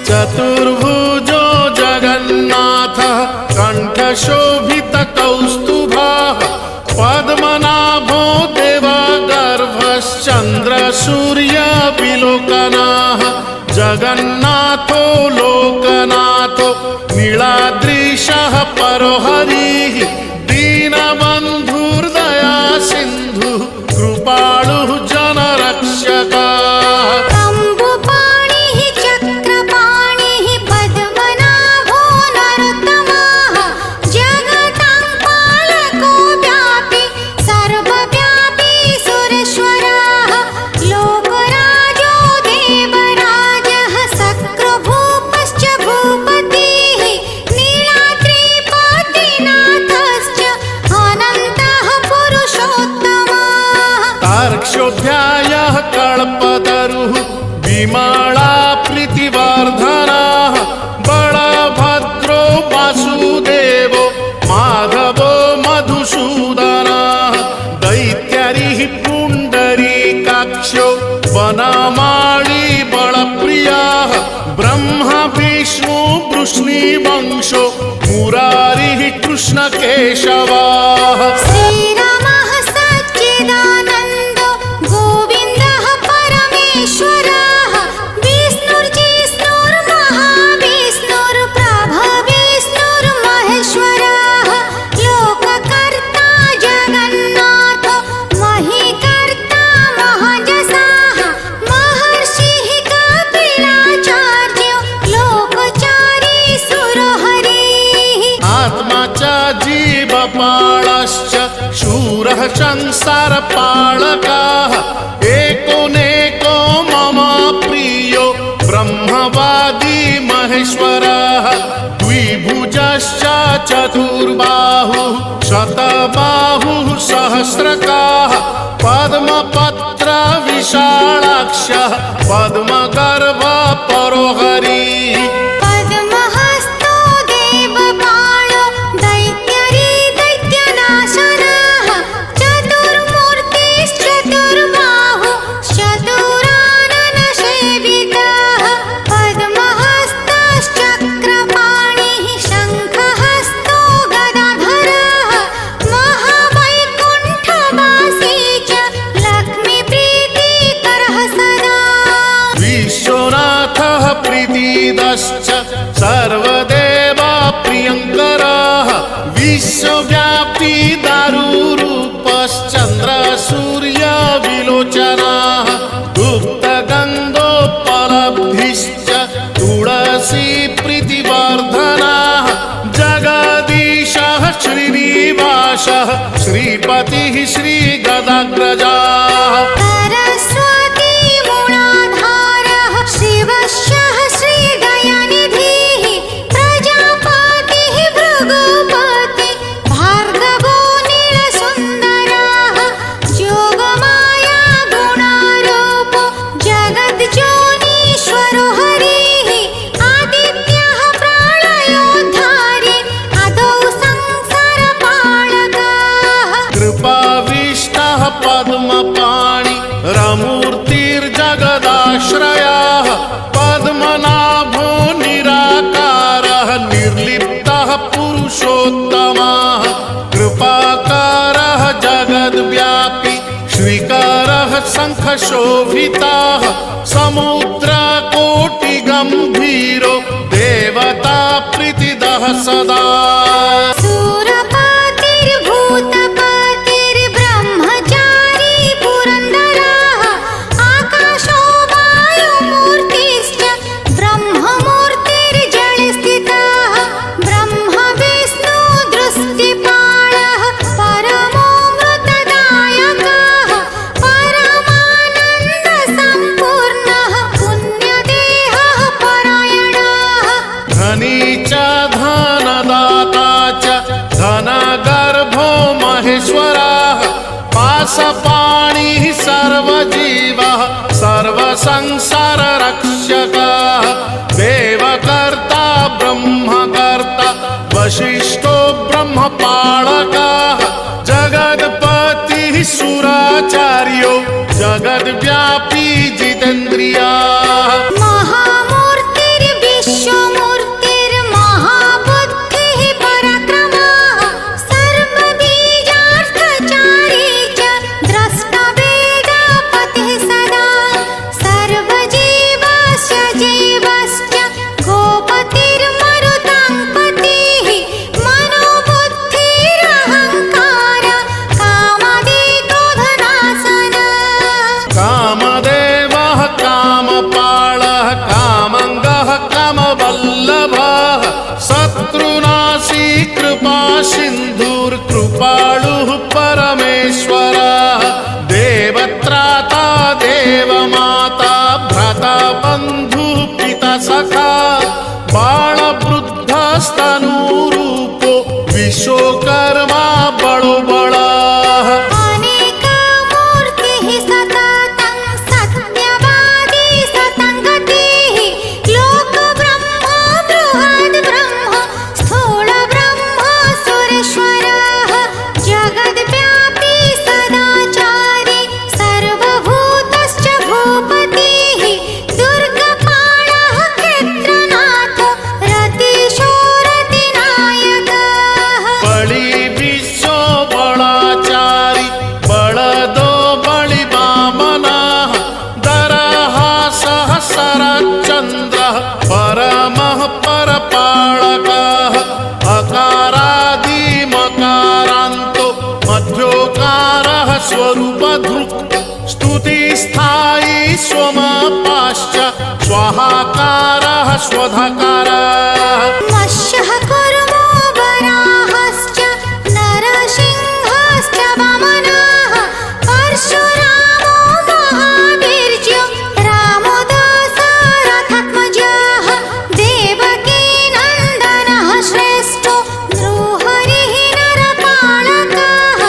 चतुर्भुजो जगन्नाथः कण्ठशोभितकौस्तुभः पद्मनाभो देवगर्भश्चन्द्रसूर्यविलोकनः जगन्नाथो लोकनाथो नीलाद्रीशः परो हरिः दीनबन्धुर्दया सिन्धुः कृपालुः जनरक्षकः तार्क्ष्योऽध्यायः कल्पतरुः विमला प्रीतिवर्धनः बलभद्रो वासुदेवो माधवो मधुसूदनः दैत्यरिः पुण्डरीकाक्षो वनमाली बलप्रियः ब्रह्मा विष्णु वृष्णिवंशो मुरारिः कृष्णकेशवः जीवपालश्च शूरः संसारपालकः एकोनेको मम प्रियो ब्रह्मवादी महेश्वरः द्विभुजश्च चतुर्बाहुः शतबाहुः सहस्रकाः पद्मपत्र विशालाक्षः पद्मगर्भ परो हरिः प्रीतिदश्च सर्वदेवा प्रियङ्करः विश्वव्यापी दारुरूपश्चन्द्रसूर्यविलोचनः गुप्तगन्धोपलब्धिश्च तुलसी प्रीतिवर्धनः जगदीशः श्रीनिवासः श्रीपतिः श्रीगदाग्रजः पद्मपाणि रमूर्तिर्जगदाश्रयः पद्मनाभो निराकारः निर्लिप्तः पुरुषोत्तमः कृपाकारः जगद्व्यापी श्रीकरः शङ्खशोभितः समुद्रकोटिगम्भीरो देवता प्रीतिदः सदा महेश्वरः पाशपाणिः सर्वजीवः सर्वसंसाररक्षकः देवकर्ता ब्रह्मकर्ता वसिष्ठो ब्रह्मपालकः जगत्पतिः सुराचार्यो जगद्व्यापी जितेन्द्रियः महामूर्तिर्विष्णुः विश्वमूर्तिर्महाबुद्धिः पराक्रमः सर्वबीजार्थचारी च द्रष्टवेदपतिः सदा सर्वजीवस्य जीवश्च गोपतिर्मरुतां पतिः मनोबुद्धिरहङ्कार कामदेक्रोधनाशन कामदेवः कामपालः कामङ्गः कामवल्लभः शत्रुनाशी कृपा सिन्धुर्कृपालुः परमेश्वरः देवत्राता देवमाता भ्राता बन्धुः पिता सखा बालवृद्धस्तनूरूपो विश्वकर्मा बड़ो बड़ः अनेकमूर्तिः सततं सत्यवादी सतङ्गतिः लोकब्रह्म बृहद्ब्रह्म स्थूलब्रह्म सुरेश्वरः जगद्व्यापी सदाचारी सर्वभूतश्च भूपतिः दुर्गपालः क्षेत्रनाथो रतिशो रतिनायकः बलि विश्व बलाचारी बलदो बलि वामनः दरहासः शरच्चन्द्रः परमः परपालकः अकारादिमकारान्तो मध्योकारः स्वरूपधृक् स्तुतिस्थायी स्वमापाश्च स्वाहाकारः स्वधकारः मत्स्यः कूर्मो वराहश्च नरसिंहश्च वामनः परशुरामो महावीर्यो रामो दशरथात्मजः देवकी नन्दनः श्रेष्ठो नृहरिः नरपालकः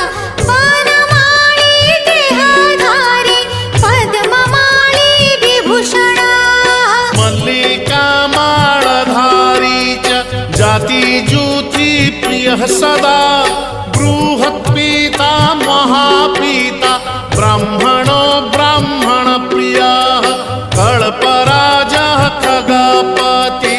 वनमाली देहधारी पद्ममाली विभूषणः मल्लिकामालधारी च जातिज्योति प्रियः सदा बृहत्पीता महापीता ब्राह्मणो ब्राह्मणप्रियः कल्पराजः खगपति